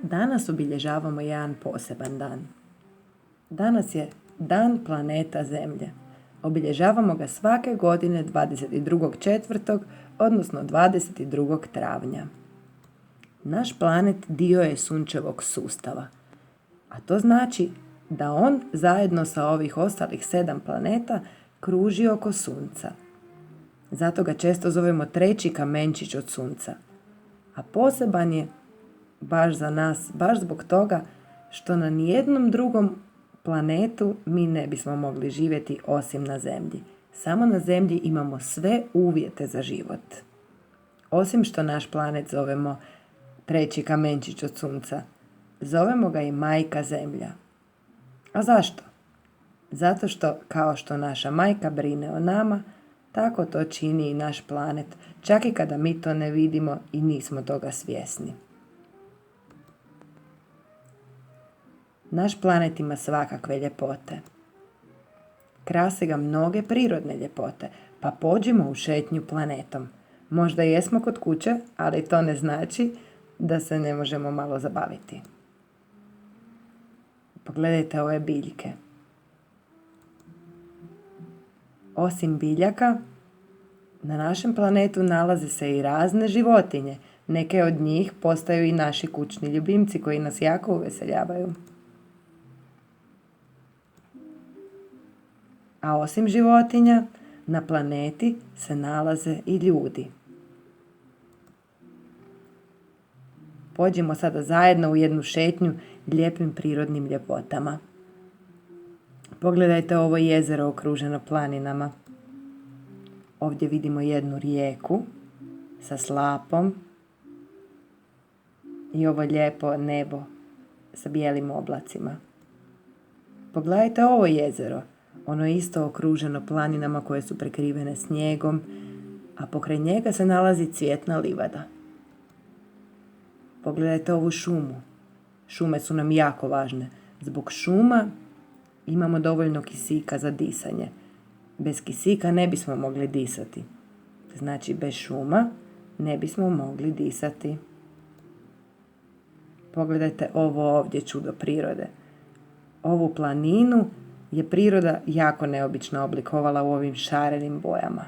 Danas obilježavamo jedan poseban dan. Danas je Dan planeta Zemlje. Obilježavamo ga svake godine 22.4. odnosno 22. travnja. Naš planet dio je sunčevog sustava, a to znači da on zajedno sa ovih ostalih 7 planeta kruži oko Sunca. Zato ga često zovemo treći kamenčić od Sunca. A poseban je baš za nas, baš zbog toga što na nijednom drugom planetu mi ne bismo mogli živjeti osim na Zemlji. Samo na Zemlji imamo sve uvjete za život. Osim što naš planet zovemo treći kamenčić od Sunca, zovemo ga i Majka Zemlja. A zašto? Zato što, kao što naša majka brine o nama, tako to čini i naš planet, čak i kada mi to ne vidimo i nismo toga svjesni. Naš planet ima svakakve ljepote. Krase ga mnoge prirodne ljepote, pa pođimo u šetnju planetom. Možda jesmo kod kuće, ali to ne znači da se ne možemo malo zabaviti. Pogledajte ove biljke. Osim biljaka, na našem planetu nalaze se i razne životinje. Neke od njih postaju i naši kućni ljubimci koji nas jako uveseljavaju. A osim životinja, na planeti se nalaze i ljudi. Pođimo sada zajedno u jednu šetnju lijepim prirodnim ljepotama. Pogledajte ovo jezero okruženo planinama. Ovdje vidimo jednu rijeku sa slapom i ovo lijepo nebo sa bijelim oblacima. Pogledajte ovo jezero. Ono je isto okruženo planinama koje su prekrivene snijegom, a pokraj njega se nalazi cvjetna livada. Pogledajte ovu šumu. Šume su nam jako važne. Zbog šuma imamo dovoljno kisika za disanje. Bez kisika ne bismo mogli disati. Znači, bez šuma ne bismo mogli disati. Pogledajte ovo ovdje čudo prirode. Ovu planinu je priroda jako neobično oblikovala u ovim šarenim bojama.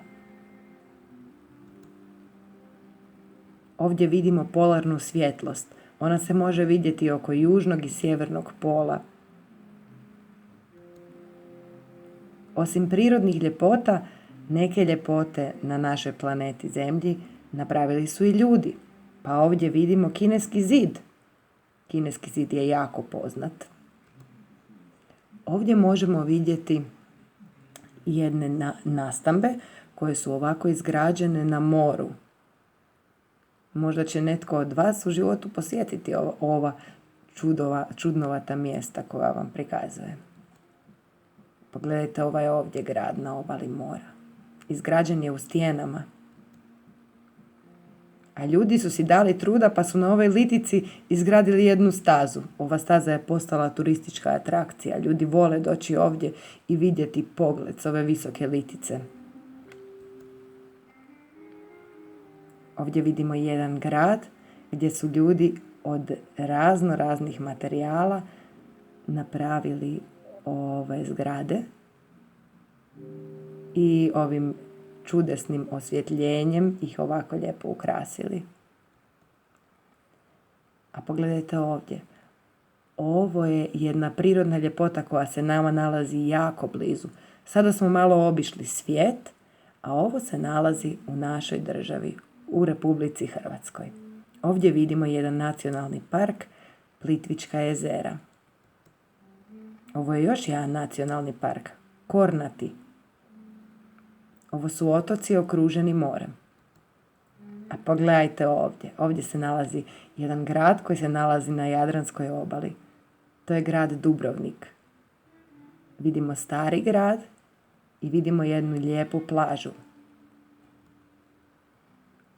Ovdje vidimo polarnu svjetlost. Ona se može vidjeti oko južnog i sjevernog pola. Osim prirodnih ljepota, neke ljepote na našoj planeti Zemlji napravili su i ljudi. Pa ovdje vidimo Kineski zid. Kineski zid je jako poznat. Ovdje možemo vidjeti jedne nastambe koje su ovako izgrađene na moru. Možda će netko od vas u životu posjetiti ova čudnovata mjesta koja vam prikazuje. Pogledajte ovaj ovdje grad na obali mora. Izgrađen je u stijenama. A ljudi su si dali truda pa su na ovoj litici izgradili jednu stazu. Ova staza je postala turistička atrakcija. Ljudi vole doći ovdje i vidjeti pogled s ove visoke litice. Ovdje vidimo jedan grad gdje su ljudi od raznih materijala napravili ove zgrade i ovim čudesnim osvjetljenjem ih ovako lijepo ukrasili. A pogledajte ovdje. Ovo je jedna prirodna ljepota koja se nama nalazi jako blizu. Sada smo malo obišli svijet, a ovo se nalazi u našoj državi, u Republici Hrvatskoj. Ovdje vidimo jedan nacionalni park, Plitvička jezera. Ovo je još jedan nacionalni park, Kornati. Ovo su otoci okruženi morem. A pogledajte ovdje. Ovdje se nalazi jedan grad koji se nalazi na Jadranskoj obali. To je grad Dubrovnik. Vidimo stari grad i vidimo jednu lijepu plažu.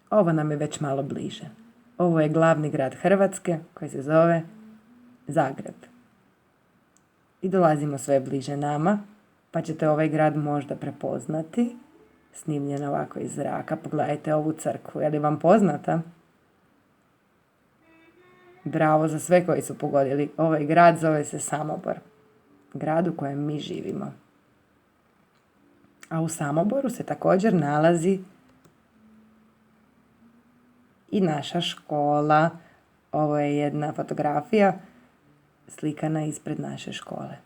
Ovo nam je već malo bliže. Ovo je glavni grad Hrvatske koji se zove Zagreb. I dolazimo sve bliže nama, pa ćete ovaj grad možda prepoznati. Snimljen ovako iz zraka. Pogledajte ovu crkvu. Je li vam poznata? Bravo za sve koji su pogodili. Ovaj grad zove se Samobor. Grad u kojem mi živimo. A u Samoboru se također nalazi i naša škola. Ovo je jedna fotografija slikana ispred naše škole.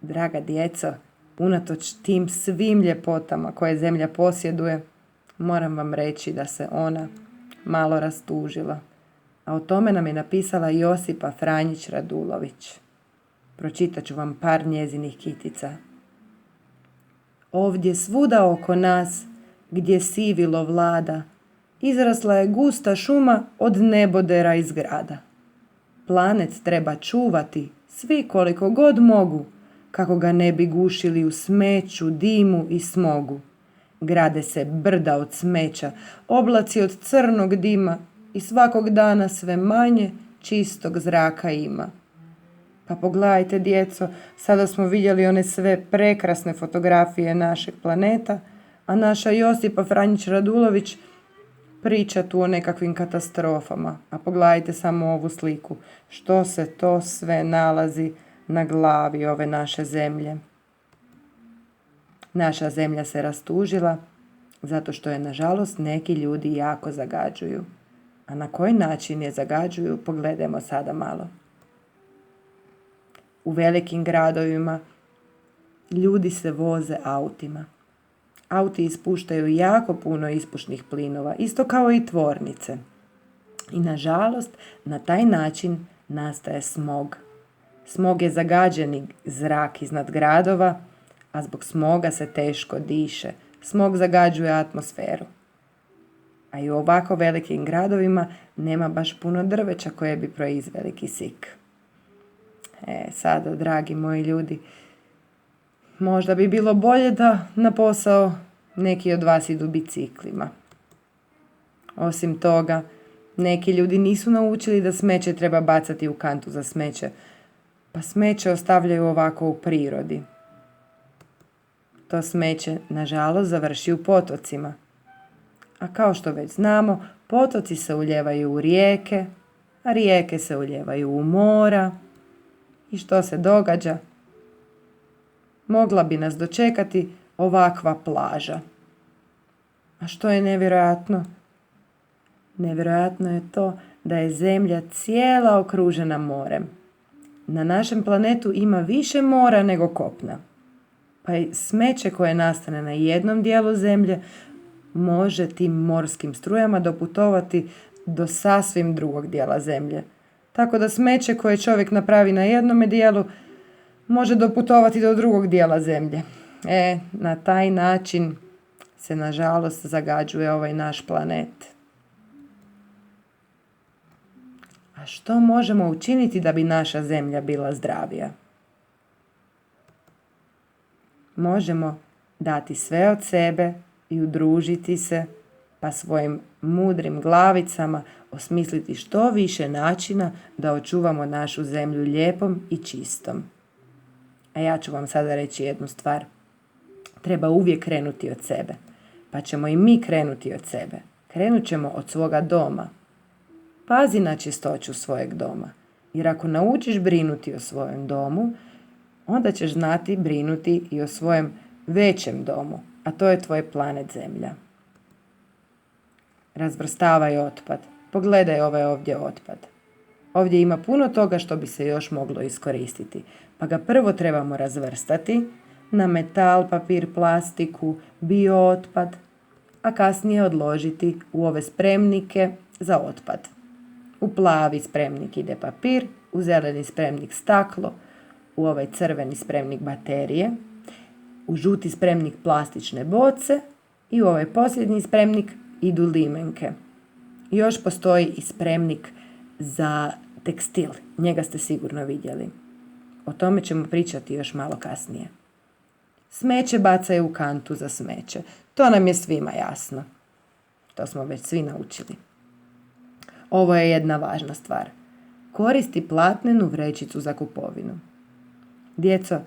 Draga djeco, unatoč tim svim ljepotama koje zemlja posjeduje, moram vam reći da se ona malo rastužila. A o tome nam je napisala Josipa Franjić Radulović. Pročitat ću vam par njezinih kitica. Ovdje svuda oko nas, gdje sivilo vlada, izrasla je gusta šuma od nebodera i zgrada. Planet treba čuvati, svi koliko god mogu, kako ga ne bi gušili u smeću, dimu i smogu. Grade se brda od smeća, oblaci od crnog dima i svakog dana sve manje čistog zraka ima. Pa pogledajte, djeco, sada smo vidjeli one sve prekrasne fotografije našeg planeta, a naša Josipa Franjić Radulović priča tu o nekakvim katastrofama. A pogledajte samo ovu sliku. Što se to sve nalazi na glavi ove naše zemlje? Naša zemlja se rastužila zato što je, nažalost, neki ljudi jako zagađuju. A na koji način je zagađuju, pogledajmo sada malo. U velikim gradovima ljudi se voze autima. Auti ispuštaju jako puno ispušnih plinova, isto kao i tvornice. I nažalost, na taj način nastaje smog. Smog je zagađeni zrak iznad gradova, a zbog smoga se teško diše. Smog zagađuje atmosferu. A i u ovako velikim gradovima nema baš puno drveća koje bi proizveli kisik. Sada, dragi moji ljudi, možda bi bilo bolje da na posao neki od vas idu biciklima. Osim toga, neki ljudi nisu naučili da smeće treba bacati u kantu za smeće, pa smeće ostavljaju ovako u prirodi. To smeće, nažalost, završi u potocima. A kao što već znamo, potoci se ulijevaju u rijeke, a rijeke se ulijevaju u mora. I što se događa? Mogla bi nas dočekati ovakva plaža. A što je nevjerojatno? Nevjerojatno je to da je zemlja cijela okružena morem. Na našem planetu ima više mora nego kopna. Pa i smeće koje nastane na jednom dijelu zemlje može tim morskim strujama doputovati do sasvim drugog dijela zemlje. Tako da smeće koje čovjek napravi na jednom dijelu može doputovati do drugog dijela zemlje. Na taj način se, nažalost, zagađuje ovaj naš planet. A što možemo učiniti da bi naša zemlja bila zdravija? Možemo dati sve od sebe i udružiti se, pa svojim mudrim glavicama osmisliti što više načina da očuvamo našu zemlju lijepom i čistom. A ja ću vam sada reći jednu stvar. Treba uvijek krenuti od sebe. Pa ćemo i mi krenuti od sebe. Krenut ćemo od svoga doma. Pazi na čistoću svojeg doma. Jer ako naučiš brinuti o svojem domu, onda ćeš znati brinuti i o svojem većem domu, a to je tvoj planet Zemlja. Razvrstavaj otpad. Pogledaj ovaj ovdje otpad. Ovdje ima puno toga što bi se još moglo iskoristiti, pa ga prvo trebamo razvrstati na metal, papir, plastiku, biootpad, a kasnije odložiti u ove spremnike za otpad. U plavi spremnik ide papir, u zeleni spremnik staklo, u ovaj crveni spremnik baterije, u žuti spremnik plastične boce i u ovaj posljednji spremnik idu limenke. Još postoji i spremnik za tekstil. Njega ste sigurno vidjeli. O tome ćemo pričati još malo kasnije. Smeće bacaju u kantu za smeće. To nam je svima jasno. To smo već svi naučili. Ovo je jedna važna stvar. Koristi platnenu vrećicu za kupovinu. Djeco,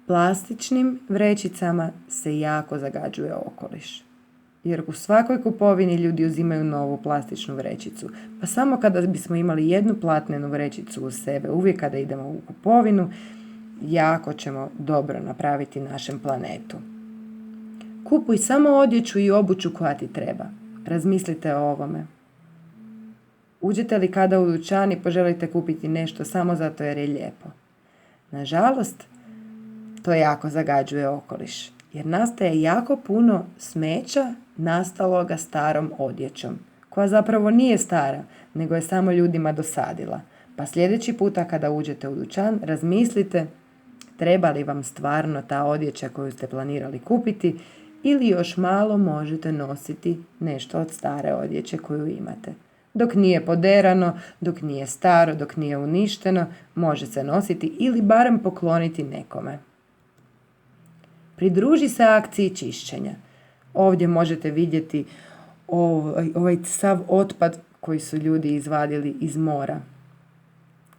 plastičnim vrećicama se jako zagađuje okoliš. jer u svakoj kupovini ljudi uzimaju novu plastičnu vrećicu. Pa samo kada bismo imali jednu platnenu vrećicu uz sebe, uvijek kada idemo u kupovinu, jako ćemo dobro napraviti našem planetu. Kupuj samo odjeću i obuću koja ti treba. Razmislite o ovome. Uđete li kada u dućan i poželite kupiti nešto samo zato jer je lijepo? Nažalost, to jako zagađuje okoliš, jer nastaje jako puno smeća nastaloga starom odjećom, koja zapravo nije stara, nego je samo ljudima dosadila. Pa sljedeći puta kada uđete u dućan, razmislite treba li vam stvarno ta odjeća koju ste planirali kupiti ili još malo možete nositi nešto od stare odjeće koju imate. Dok nije poderano, dok nije staro, dok nije uništeno, može se nositi ili barem pokloniti nekome. Pridruži se akciji čišćenja. Ovdje možete vidjeti ovaj sav otpad koji su ljudi izvadili iz mora.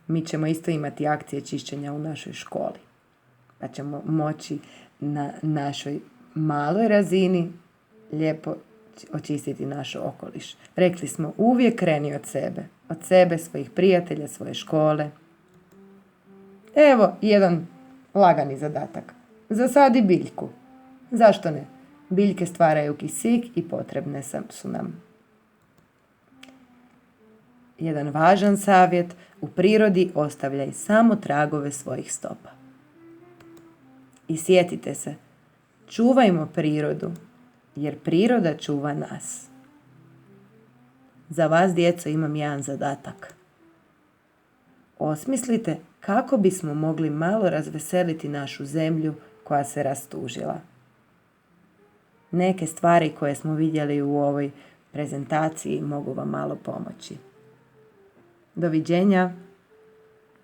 Mi ćemo isto imati akcije čišćenja u našoj školi. Pa ćemo moći na našoj maloj razini lijepo očistiti naš okoliš. Rekli smo, uvijek kreni od sebe, svojih prijatelja, svoje škole. Evo jedan lagani zadatak. Zasadi biljku. Zašto ne? Biljke stvaraju kisik i potrebne su nam. Jedan važan savjet, u prirodi ostavljaj samo tragove svojih stopa. I sjetite se, čuvajmo prirodu, jer priroda čuva nas. Za vas, djeco, imam jedan zadatak. Osmislite kako bismo mogli malo razveseliti našu zemlju koja se rastužila. Neke stvari koje smo vidjeli u ovoj prezentaciji mogu vam malo pomoći. Doviđenja.